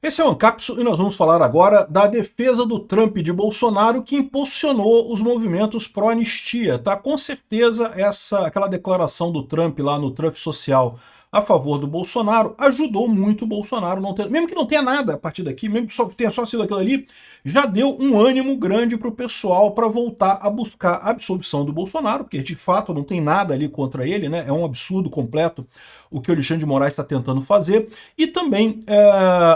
Esse é o Ancapso e nós vamos falar agora da defesa do Trump de Bolsonaro que impulsionou os movimentos pró-anistia, tá? Com certeza aquela declaração do Trump lá no Trump Social a favor do Bolsonaro ajudou muito o Bolsonaro, mesmo que não tenha nada a partir daqui, mesmo que tenha só sido aquilo ali, já deu um ânimo grande para o pessoal para voltar a buscar a absolvição do Bolsonaro, porque de fato não tem nada ali contra ele, né? É um absurdo completo o que o Alexandre de Moraes está tentando fazer, e também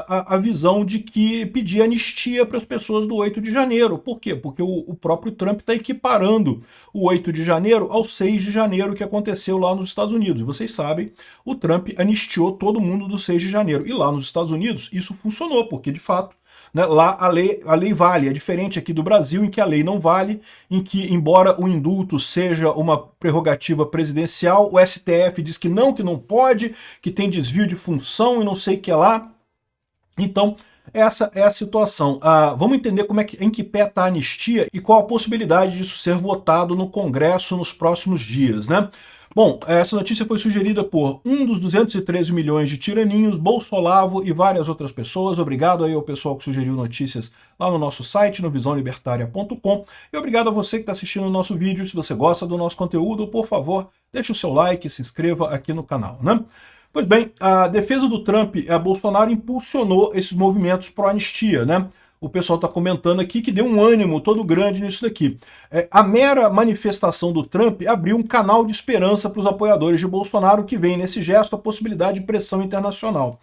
a visão de que pedir anistia para as pessoas do 8 de janeiro. Por quê? Porque o próprio Trump está equiparando o 8 de janeiro ao 6 de janeiro que aconteceu lá nos Estados Unidos. E vocês sabem, o Trump anistiou todo mundo do 6 de janeiro. E lá nos Estados Unidos isso funcionou, porque de fato, né, lá a lei vale. É diferente aqui do Brasil, em que a lei não vale, em que, embora o indulto seja uma prerrogativa presidencial, o STF diz que não pode, que tem desvio de função e não sei o que lá. Então, essa é a situação. Vamos entender em que pé está a anistia e qual a possibilidade disso ser votado no Congresso nos próximos dias, né? Bom, essa notícia foi sugerida por um dos 213 milhões de tiraninhos, Bolsolavo e várias outras pessoas. Obrigado aí ao pessoal que sugeriu notícias lá no nosso site, no visãolibertaria.com. E obrigado a você que está assistindo o nosso vídeo. Se você gosta do nosso conteúdo, por favor, deixe o seu like e se inscreva aqui no canal, né? Pois bem, a defesa do Trump, a Bolsonaro impulsionou esses movimentos pró-anistia, né? O pessoal está comentando aqui que deu um ânimo todo grande nisso daqui. A mera manifestação do Trump abriu um canal de esperança para os apoiadores de Bolsonaro, que veem nesse gesto a possibilidade de pressão internacional.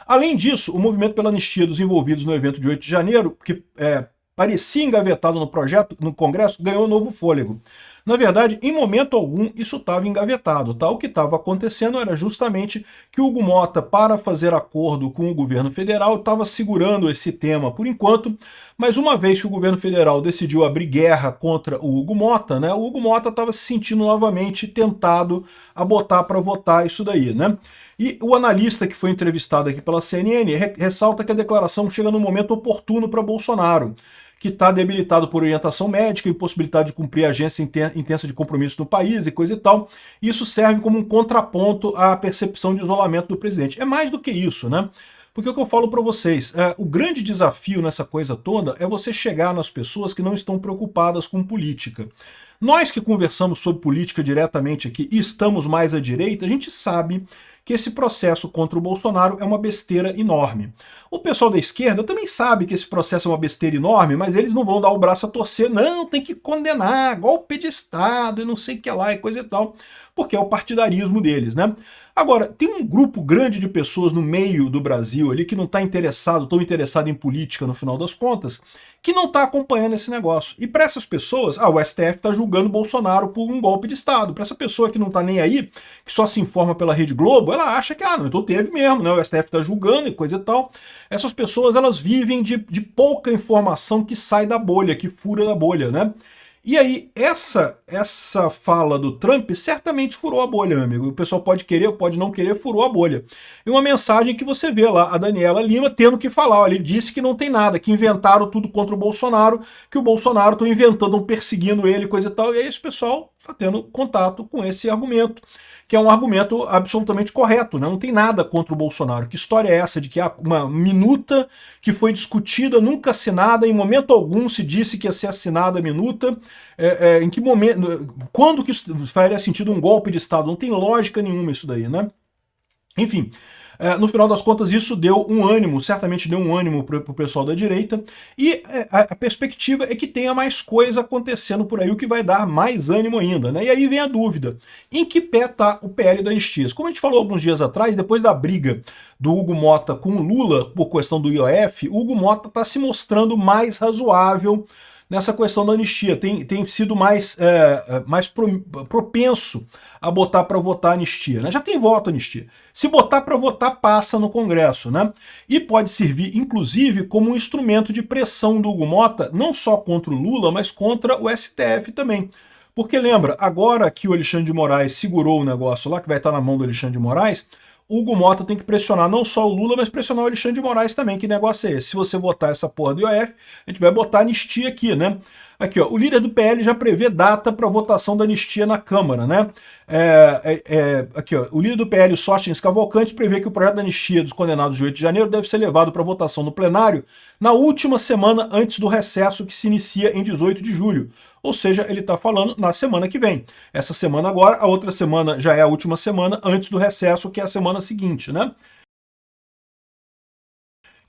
Além disso, o movimento pela anistia dos envolvidos no evento de 8 de janeiro, que parecia engavetado no projeto, no Congresso, ganhou novo fôlego. Na verdade, em momento algum, isso estava engavetado, tá? O que estava acontecendo era justamente que o Hugo Mota, para fazer acordo com o governo federal, estava segurando esse tema por enquanto, mas uma vez que o governo federal decidiu abrir guerra contra o Hugo Mota, né, o Hugo Mota estava se sentindo novamente tentado a botar para votar isso daí, né? E o analista que foi entrevistado aqui pela CNN ressalta que a declaração chega no momento oportuno para Bolsonaro, que está debilitado por orientação médica, impossibilidade de cumprir a agência intensa de compromisso no país e coisa e tal. Isso serve como um contraponto à percepção de isolamento do presidente. É mais do que isso, né? Porque o que eu falo para vocês, o grande desafio nessa coisa toda é você chegar nas pessoas que não estão preocupadas com política. Nós que conversamos sobre política diretamente aqui e estamos mais à direita, a gente sabe que esse processo contra o Bolsonaro é uma besteira enorme. O pessoal da esquerda também sabe que esse processo é uma besteira enorme, mas eles não vão dar o braço a torcer, não, tem que condenar, golpe de Estado e não sei o que lá e coisa e tal, porque é o partidarismo deles, né? Agora, tem um grupo grande de pessoas no meio do Brasil ali que não está tão interessado em política no final das contas, que não está acompanhando esse negócio. E para essas pessoas, o STF está julgando Bolsonaro por um golpe de Estado. Para essa pessoa que não está nem aí, que só se informa pela Rede Globo, ela acha que, não, então teve mesmo, né? O STF está julgando e coisa e tal. Essas pessoas, elas vivem de pouca informação que sai da bolha, que fura da bolha, né? E aí, essa fala do Trump certamente furou a bolha, meu amigo. O pessoal pode querer, pode não querer, furou a bolha. E uma mensagem que você vê lá, a Daniela Lima tendo que falar, olha, ele disse que não tem nada, que inventaram tudo contra o Bolsonaro, que o Bolsonaro estão inventando, perseguindo ele, coisa e tal. E aí esse pessoal está tendo contato com esse argumento, que é um argumento absolutamente correto, né? Não tem nada contra o Bolsonaro. Que história é essa de que há uma minuta que foi discutida, nunca assinada, em momento algum se disse que ia ser assinada a minuta, em que momento, quando que isso faria sentido um golpe de Estado? Não tem lógica nenhuma isso daí, né? Enfim, no final das contas isso deu um ânimo, certamente deu um ânimo para o pessoal da direita, e a perspectiva é que tenha mais coisa acontecendo por aí, o que vai dar mais ânimo ainda, né? E aí vem a dúvida, em que pé está o PL da anistia? Como a gente falou alguns dias atrás, depois da briga do Hugo Mota com o Lula por questão do IOF, o Hugo Mota está se mostrando mais razoável nessa questão da anistia, tem sido mais propenso a botar para votar anistia, né? Já tem voto anistia. Se botar para votar, passa no Congresso, né? E pode servir, inclusive, como um instrumento de pressão do Hugo Mota, não só contra o Lula, mas contra o STF também. Porque lembra, agora que o Alexandre de Moraes segurou o negócio lá, que vai estar na mão do Alexandre de Moraes, o Hugo Mota tem que pressionar não só o Lula, mas pressionar o Alexandre de Moraes também. Que negócio é esse? Se você votar essa porra do IOF, a gente vai botar anistia aqui, né? Aqui, ó, o líder do PL já prevê data para votação da anistia na Câmara, né? Aqui, ó, o líder do PL, Sóstenes Cavalcanti, prevê que o projeto da anistia dos condenados de 8 de janeiro deve ser levado para votação no plenário na última semana antes do recesso que se inicia em 18 de julho. Ou seja, ele está falando na semana que vem. Essa semana agora, a outra semana já é a última semana antes do recesso, que é a semana seguinte, né?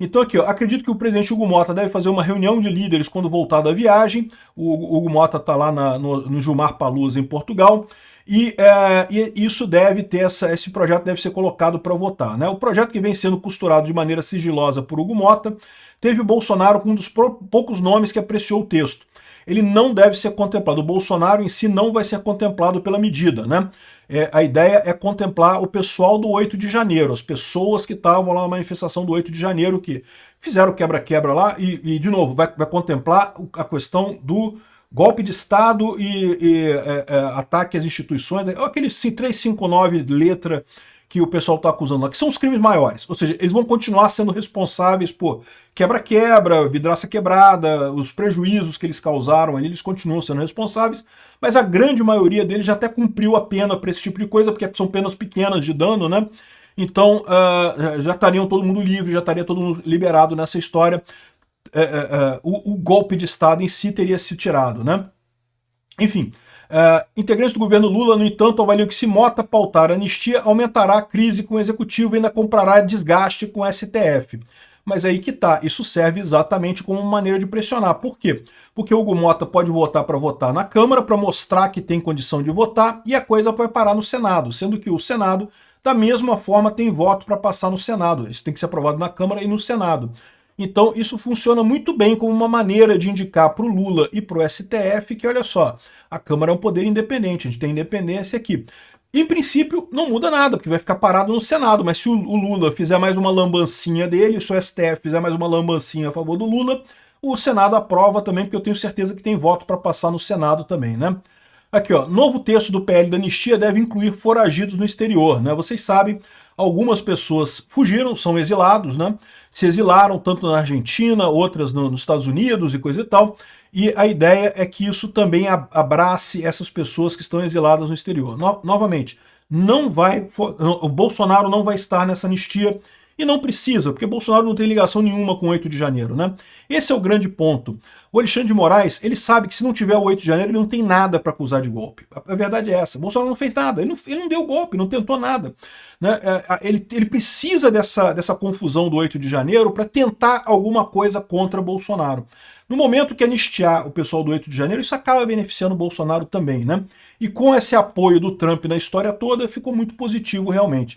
Então aqui, ó, acredito que o presidente Hugo Mota deve fazer uma reunião de líderes quando voltar da viagem. O Hugo Mota está lá no Gilmar Palusa, em Portugal. E isso deve ter, esse projeto deve ser colocado para votar, né? O projeto, que vem sendo costurado de maneira sigilosa por Hugo Mota, teve o Bolsonaro com um dos poucos nomes que apreciou o texto. Ele não deve ser contemplado. O Bolsonaro em si não vai ser contemplado pela medida, né? A ideia é contemplar o pessoal do 8 de janeiro, as pessoas que estavam lá na manifestação do 8 de janeiro, que fizeram quebra-quebra lá, e de novo, vai contemplar a questão do golpe de Estado e ataque às instituições, aquele 359 letra que o pessoal está acusando lá, que são os crimes maiores. Ou seja, eles vão continuar sendo responsáveis por quebra-quebra, vidraça quebrada, os prejuízos que eles causaram ali, eles continuam sendo responsáveis, mas a grande maioria deles já até cumpriu a pena para esse tipo de coisa, porque são penas pequenas de dano, né? Então, já estariam todo mundo livre, já estaria todo mundo liberado nessa história. O golpe de Estado em si teria se tirado, né? Enfim, integrantes do governo Lula, no entanto, avaliam que se Mota pautar a anistia, aumentará a crise com o executivo e ainda comprará desgaste com o STF. Mas aí que tá, isso serve exatamente como uma maneira de pressionar. Por quê? Porque o Hugo Mota pode votar para votar na Câmara, para mostrar que tem condição de votar, e a coisa vai parar no Senado, sendo que o Senado, da mesma forma, tem voto para passar no Senado. Isso tem que ser aprovado na Câmara e no Senado. Então isso funciona muito bem como uma maneira de indicar para o Lula e para o STF que, olha só, a Câmara é um poder independente, a gente tem independência aqui. Em princípio, não muda nada, porque vai ficar parado no Senado, mas se o Lula fizer mais uma lambancinha dele, se o STF fizer mais uma lambancinha a favor do Lula, o Senado aprova também, porque eu tenho certeza que tem voto para passar no Senado também, né? Aqui, ó, novo texto do PL da anistia deve incluir foragidos no exterior, né? Vocês sabem, algumas pessoas fugiram, são exilados, né? Se exilaram tanto na Argentina, outras nos Estados Unidos e coisa e tal. E a ideia é que isso também abrace essas pessoas que estão exiladas no exterior. Novamente, o Bolsonaro não vai estar nessa anistia, e não precisa, porque Bolsonaro não tem ligação nenhuma com o 8 de janeiro, né? Esse é o grande ponto. O Alexandre de Moraes, ele sabe que se não tiver o 8 de janeiro, ele não tem nada para acusar de golpe. A verdade é essa. Bolsonaro não fez nada, ele não deu golpe, não tentou nada, né? Ele precisa dessa confusão do 8 de janeiro para tentar alguma coisa contra Bolsonaro. No momento que anistiar o pessoal do 8 de janeiro, isso acaba beneficiando o Bolsonaro também, né? E com esse apoio do Trump na história toda, ficou muito positivo realmente.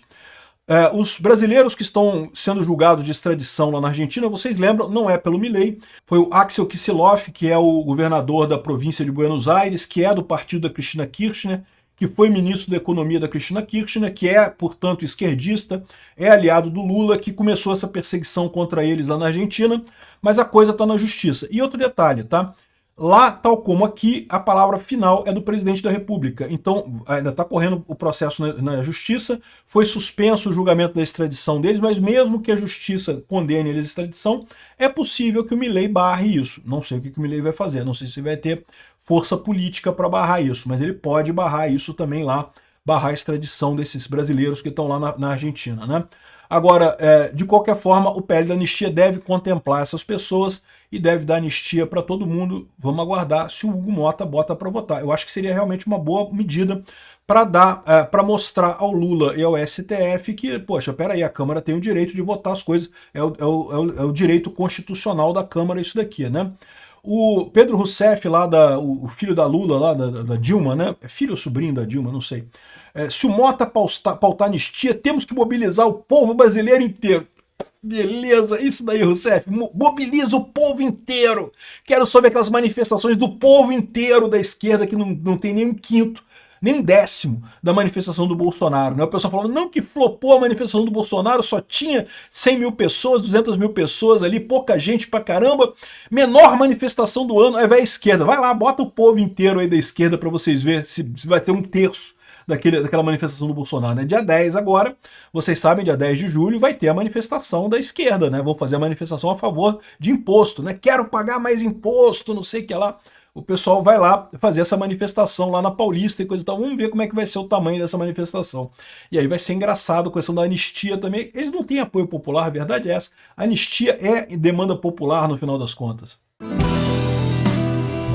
Os brasileiros que estão sendo julgados de extradição lá na Argentina, vocês lembram, não é pelo Milei, foi o Axel Kicillof, que é o governador da província de Buenos Aires, que é do partido da Cristina Kirchner, que foi ministro da Economia da Cristina Kirchner, que é, portanto, esquerdista, é aliado do Lula, que começou essa perseguição contra eles lá na Argentina, mas a coisa está na justiça. E outro detalhe, tá? Lá, tal como aqui, a palavra final é do presidente da República. Então, ainda está correndo o processo na justiça, foi suspenso o julgamento da extradição deles, mas mesmo que a justiça condene eles à extradição, é possível que o Milei barre isso. Não sei o que o Milei vai fazer, não sei se vai ter força política para barrar isso, mas ele pode barrar isso também lá, barrar a extradição desses brasileiros que estão lá na Argentina, né? Agora, de qualquer forma, o PL da anistia deve contemplar essas pessoas e deve dar anistia para todo mundo. Vamos aguardar se o Hugo Mota bota para votar. Eu acho que seria realmente uma boa medida para mostrar ao Lula e ao STF que, poxa, peraí, a Câmara tem o direito de votar as coisas, é o direito constitucional da Câmara isso daqui, né? O Pedro Rousseff, lá o filho da Lula, lá da Dilma, né? É filho ou sobrinho da Dilma, não sei. Se o Mota pautar anistia, temos que mobilizar o povo brasileiro inteiro. Beleza, isso daí, Rousseff, mobiliza o povo inteiro. Quero só ver aquelas manifestações do povo inteiro da esquerda que não tem nem um quinto, nem um décimo da manifestação do Bolsonaro, né? O pessoal falando, não, que flopou a manifestação do Bolsonaro, só tinha 100 mil pessoas, 200 mil pessoas ali, pouca gente pra caramba, menor manifestação do ano, aí vai a esquerda, vai lá, bota o povo inteiro aí da esquerda pra vocês verem se vai ter um terço daquela manifestação do Bolsonaro, né? Dia 10 agora, vocês sabem, dia 10 de julho vai ter a manifestação da esquerda, né? Vão fazer a manifestação a favor de imposto, né? Quero pagar mais imposto, não sei o que lá. o pessoal vai lá fazer essa manifestação lá na Paulista e coisa e tal. Vamos ver como é que vai ser o tamanho dessa manifestação. E aí vai ser engraçado com a questão da anistia também. Eles não têm apoio popular, a verdade é essa. A anistia é demanda popular no final das contas.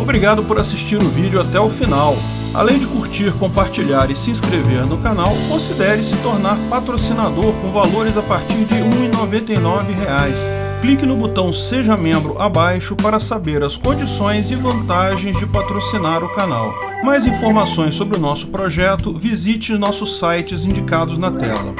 Obrigado por assistir o vídeo até o final. Além de curtir, compartilhar e se inscrever no canal, considere se tornar patrocinador com valores a partir de R$ 1,99. Clique no botão Seja Membro abaixo para saber as condições e vantagens de patrocinar o canal. Mais informações sobre o nosso projeto, visite nossos sites indicados na tela.